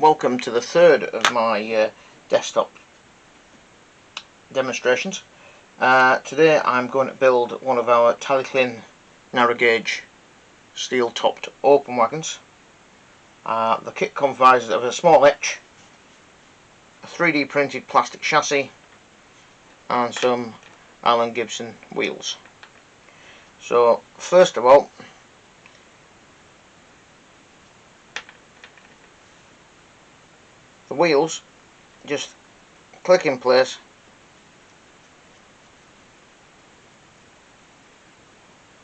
Welcome to the third of my desktop demonstrations. Today I'm going to build one of our Tal-y-llyn narrow gauge steel topped open wagons. The kit comprises of a small etch, a 3D printed plastic chassis and some Allen Gibson wheels. So first of all, the wheels just click in place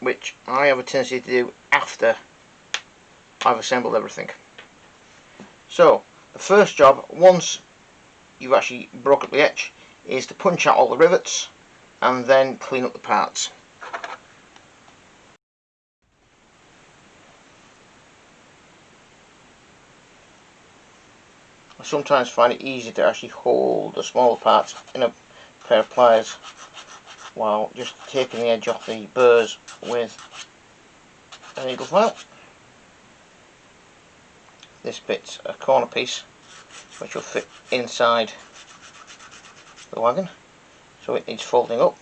which I have a tendency to do after I've assembled everything. So the first job, once you've actually broke up the etch, is to punch out all the rivets and then clean up the parts. I sometimes find it easy to actually hold the smaller parts in a pair of pliers while just taking the edge off the burrs with a needle file. This bit's a corner piece which will fit inside the wagon, so it needs folding up.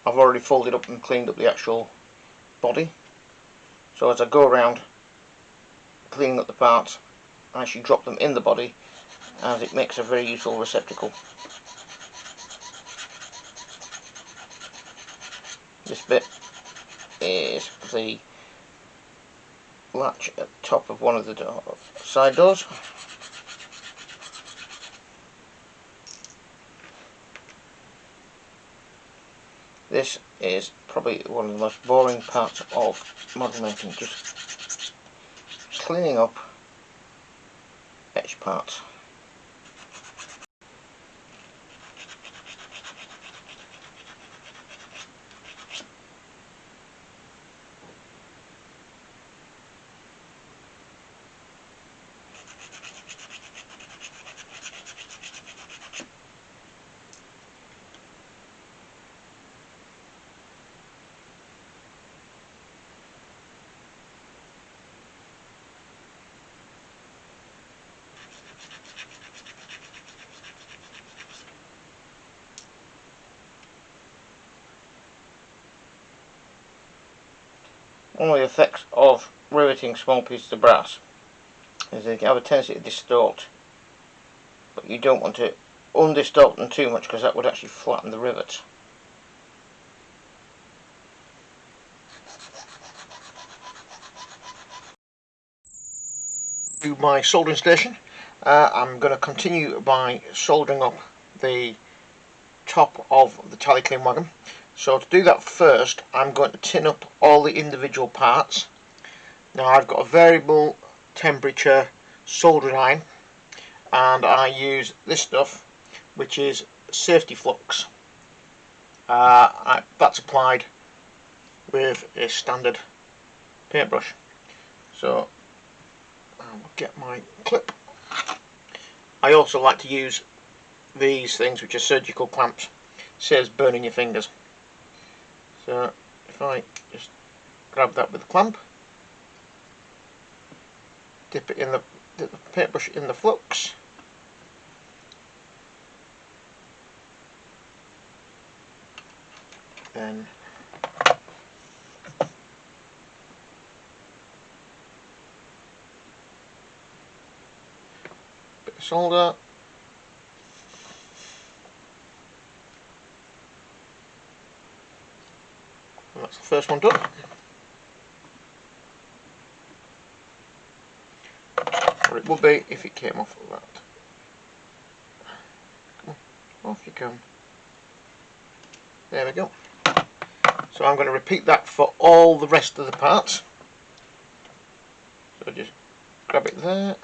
I've already folded up and cleaned up the actual body, so as I go around cleaning up the parts, I actually drop them in the body, as it makes a very useful receptacle. This bit is the latch at the top of one of the side doors. This is probably one of the most boring parts of model making, just cleaning up etch parts. One of the effects of riveting small pieces of brass is they have a tendency to distort, but you don't want to undistort them too much because that would actually flatten the rivets. To my soldering station, I'm going to continue by soldering up the top of the Tal-y-llyn wagon. So to do that first, I'm going to tin up all the individual parts. Now I've got a variable temperature soldering iron, and I use this stuff, which is safety flux. That's applied with a standard paintbrush. So I'll get my clip. I also like to use these things, which are surgical clamps. Saves burning your fingers. So if I just grab that with the clamp, dip it in the paintbrush in the flux, then bit of solder, and that's the first one done. Or it would be if it came off of that. Come on, off you come. There we go. So I'm going to repeat that for all the rest of the parts. So just grab it there,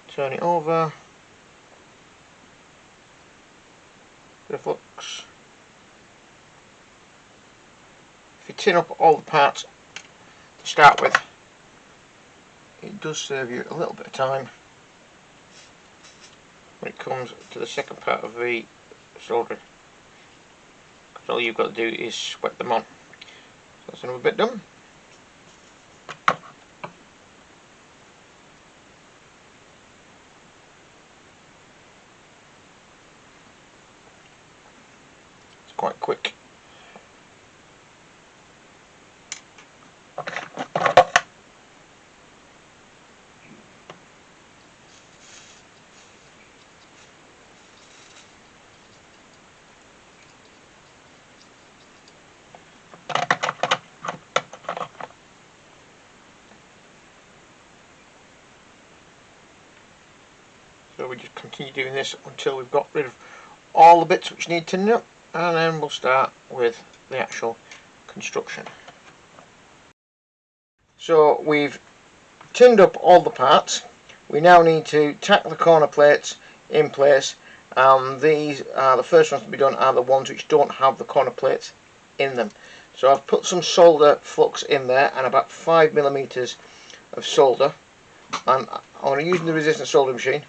turn it over, bit of flux. If you tin up all the parts to start with, it does save you a little bit of time when it comes to the second part of the soldering, because all you've got to do is sweat them on. So that's another bit done. It's quite quick. So we just continue doing this until we've got rid of all the bits which need tinning up, and then we'll start with the actual construction. So we've tinned up all the parts. We now need to tack the corner plates in place. These are the first ones to be done, are the ones which don't have the corner plates in them. So I've put some solder flux in there and about 5mm of solder, and I'm using the resistance soldering machine.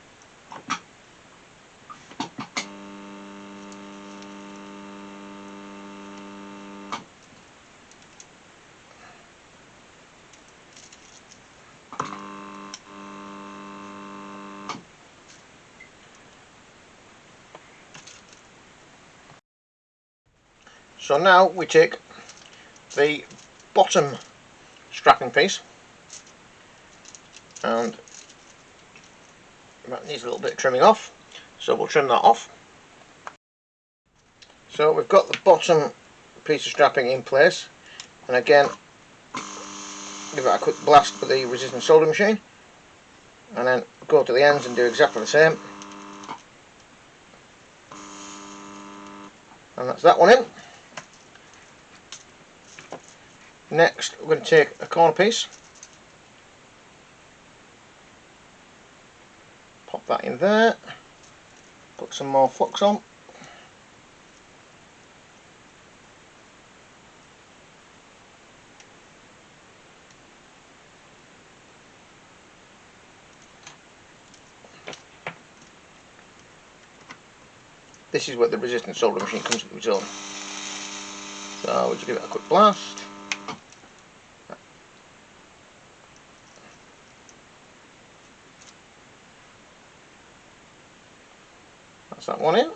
So now we take the bottom strapping piece, and that needs a little bit of trimming off, so we'll trim that off. So we've got the bottom piece of strapping in place, and again give it a quick blast with the resistance soldering machine, and then go to the ends and do exactly the same. And that's that one in. Next we're going to take a corner piece, pop that in there, put some more flux on, this is where the resistance soldering machine comes into its own. So we'll just give it a quick blast. That's that one in.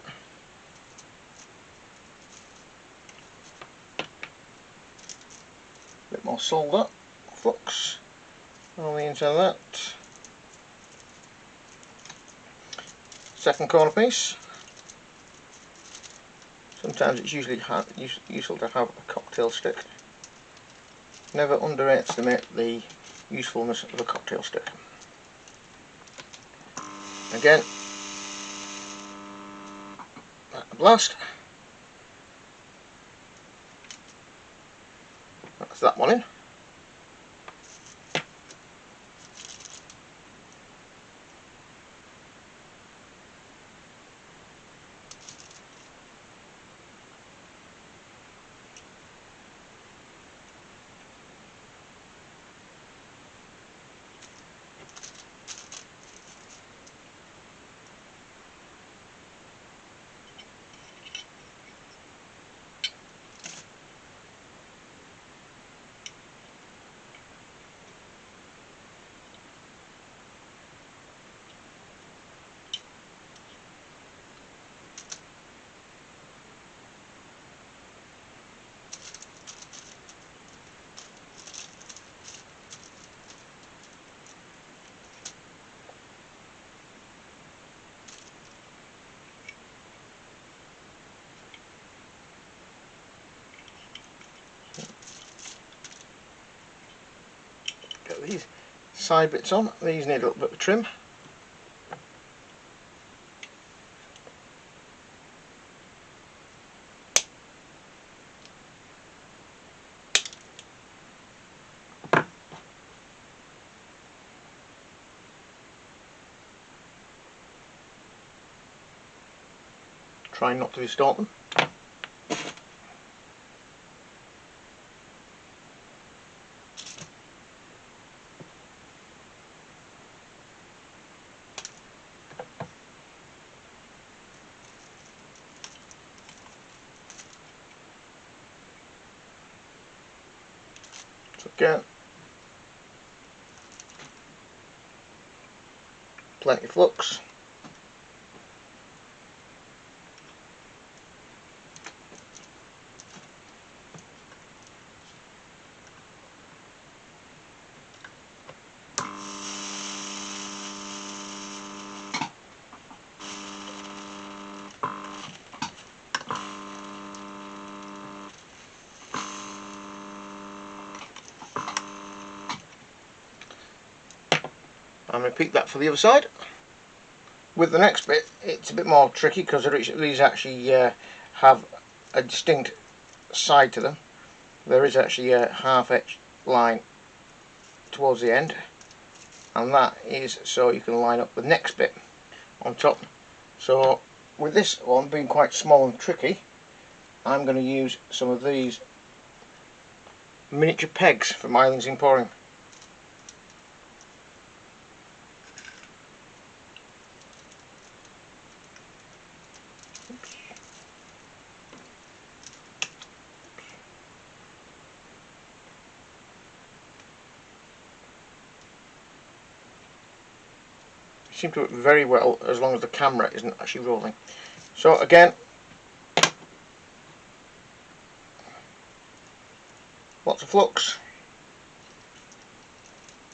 Bit more solder flux on the inside of that. Second corner piece. Sometimes it's usually useful to have a cocktail stick. Never underestimate the usefulness of a cocktail stick. Again, back to blast. That's that one in. Get these side bits on. These need a little bit of trim. Try not to distort them. So again, plenty of flux. And repeat that for the other side. With the next bit, it's a bit more tricky because these actually have a distinct side to them. There is actually a half-edge line towards the end, and that is so you can line up the next bit on top. So with this one being quite small and tricky, I'm going to use some of these miniature pegs from Tal-y-llyn Emporium. Seem to work very well as long as the camera isn't actually rolling. So again, lots of flux.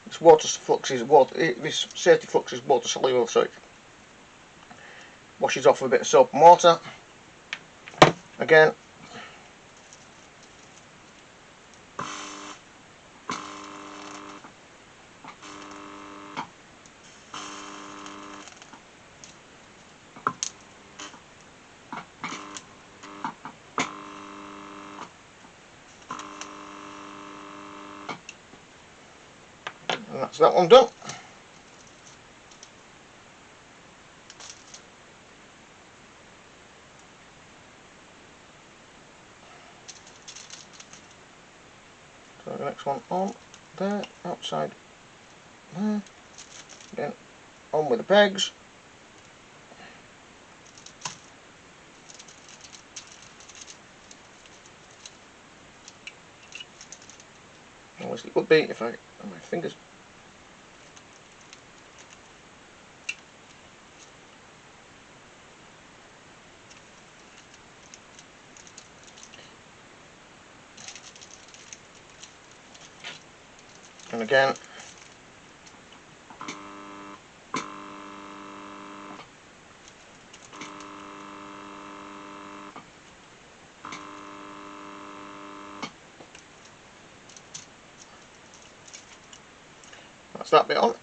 This this safety flux is water soluble, so it washes off with a bit of soap and water. Again, and that's that one done. So the next one on there, outside there, again on with the pegs. As it would be if I had my fingers. And again, that's that bit on.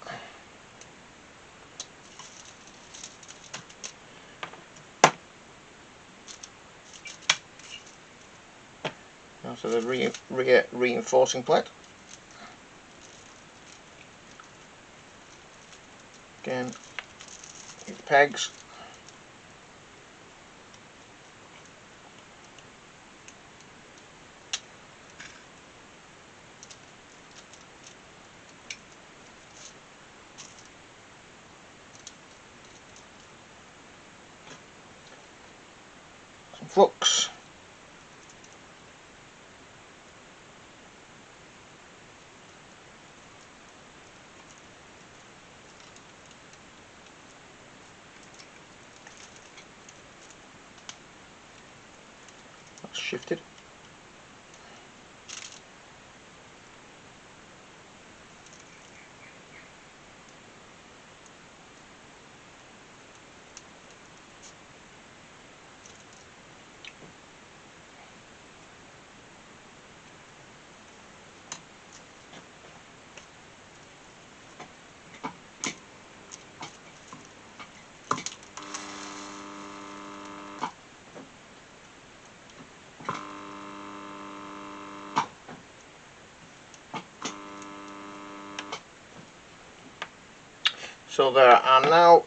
Now to the rear reinforcing plate. Again, these pegs. Some flux. That's shifted. So there are now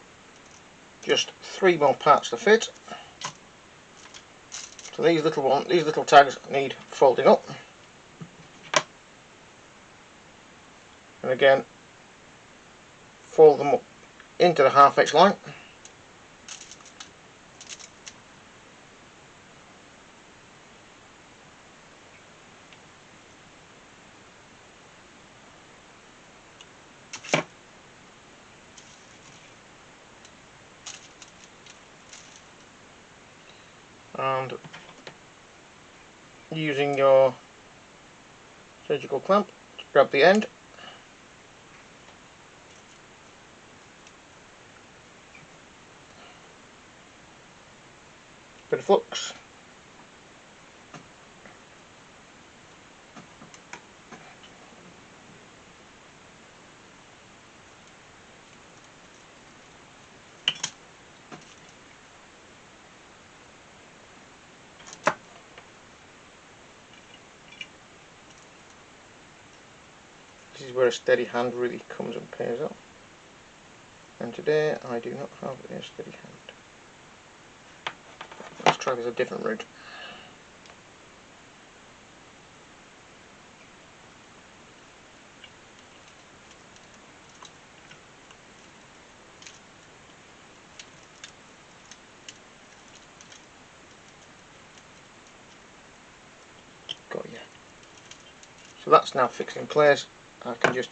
just 3 more parts to fit. So these little tags need folding up. And again, fold them up into the half-edge line. and using your surgical clamp to grab the end. Bit of flux. This is where a steady hand really comes and pays off. And today I do not have a steady hand. Let's try this a different route. Got you. So that's now fixed in place. I can just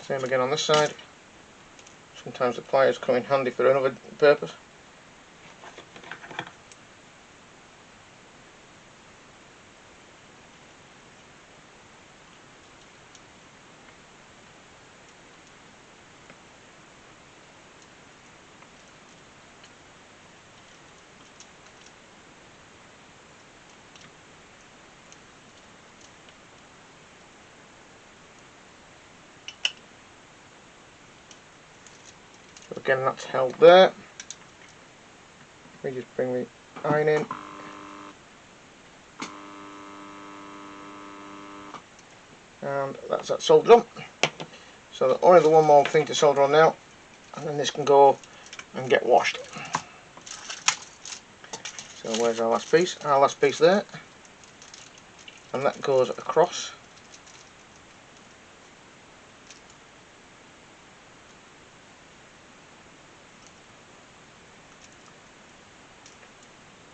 same again on this side. Sometimes the pliers come in handy for another purpose. So again, that's held there. We just bring the iron in. And that's that soldered on. So only the one more thing to solder on now, and then this can go and get washed. So where's our last piece? Our last piece there. And that goes across.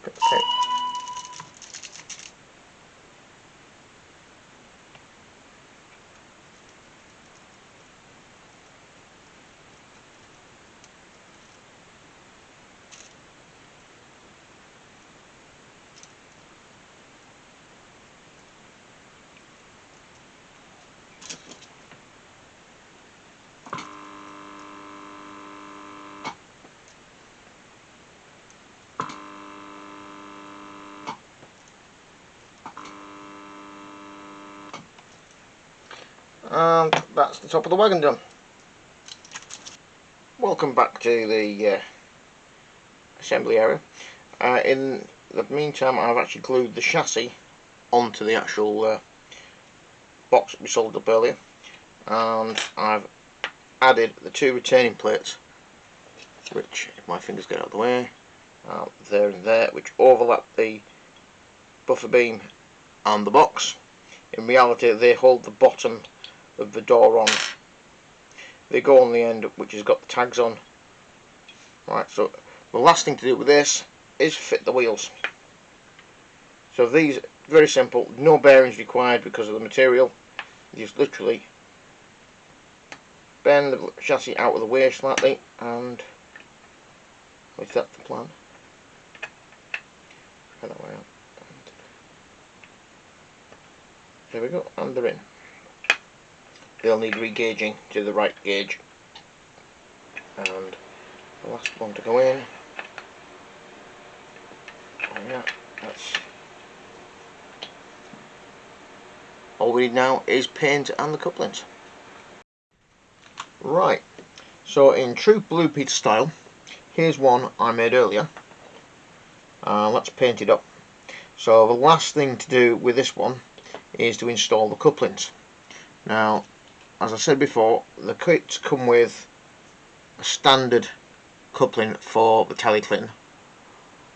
Got the tape. And that's the top of the wagon done. Welcome back to the assembly area. In the meantime, I've actually glued the chassis onto the actual box we soldered up earlier, and I've added the two retaining plates, which, if my fingers get out of the way, there and there, which overlap the buffer beam and the box. In reality, they hold the bottom of the door on. They go on the end, which has got the tags on. Right, so the last thing to do with this is fit the wheels. So these, very simple, no bearings required because of the material. You just literally bend the chassis out of the way slightly, and if that's the plan, get that way out. There we go, and they're in. They'll need re-gauging to the right gauge, and the last one to go in. Oh yeah, that's all we need now is paint and the couplings. Right, so in true Blue Peter style, here's one I made earlier. Let's paint it up. So the last thing to do with this one is to install the couplings. Now, as I said before, the kits come with a standard coupling for the Tal-y-llyn,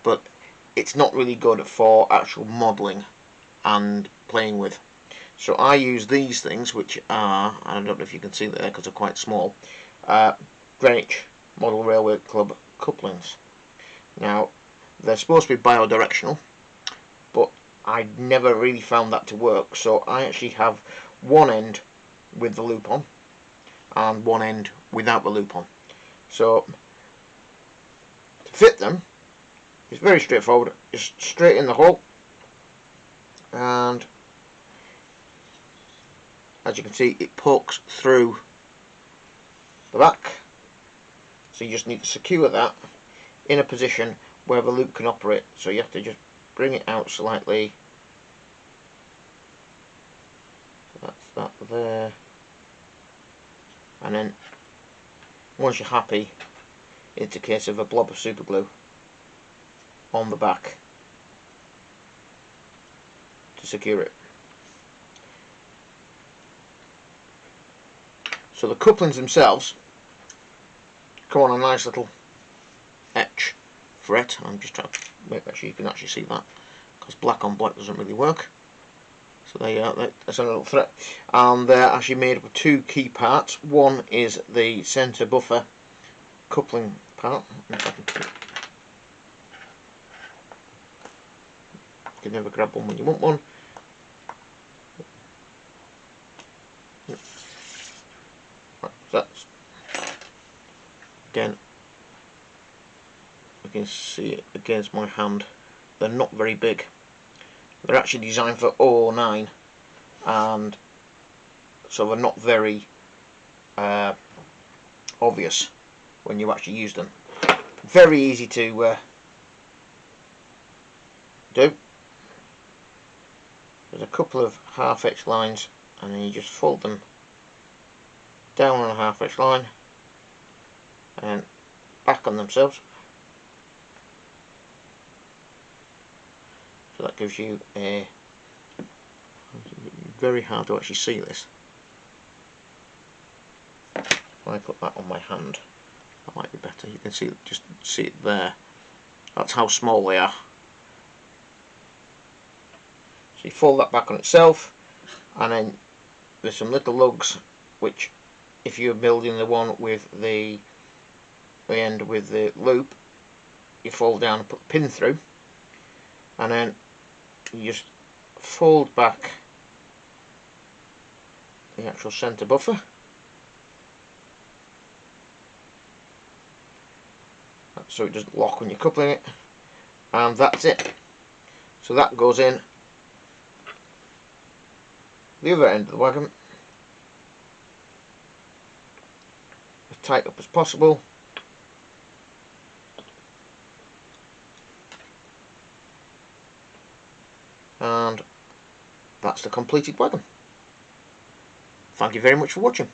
but it's not really good for actual modelling and playing with. So I use these things, which are, I don't know if you can see there because they're quite small, Greenwich Model Railway Club couplings. Now, They're supposed to be bidirectional, but I never really found that to work, so I actually have one end with the loop on and one end without the loop on. So to fit them, it's very straightforward. Just straight in the hole, and as you can see, it pokes through the back, so you just need to secure that in a position where the loop can operate. So you have to just bring it out slightly. That's that there, and then once you're happy, it's a case of a blob of super glue on the back to secure it. So the couplings themselves come on a nice little etch fret. I'm just trying to make sure you can actually see that, because black on black doesn't really work. So there you are, that's a little thread, and they're actually made up of two key parts. One is the centre buffer coupling part. You can never grab one when you want one. That's, again, you can see it against my hand. They're not very big. They're actually designed for 009, and so they're not very obvious when you actually use them. Very easy to do. There's a couple of half-inch lines, and then you just fold them down on a half-inch line and back on themselves. So that gives you a, very hard to actually see this. If I put that on my hand, that might be better. You can see it, just see it there. That's how small they are. So you fold that back on itself, and then there's some little lugs which, if you're building the one with the end with the loop, you fold down and put the pin through, and then you just fold back the actual centre buffer, so it doesn't lock when you're coupling it, and that's it. So that goes in the other end of the wagon, as tight up as possible, and that's the completed wagon. Thank you very much for watching.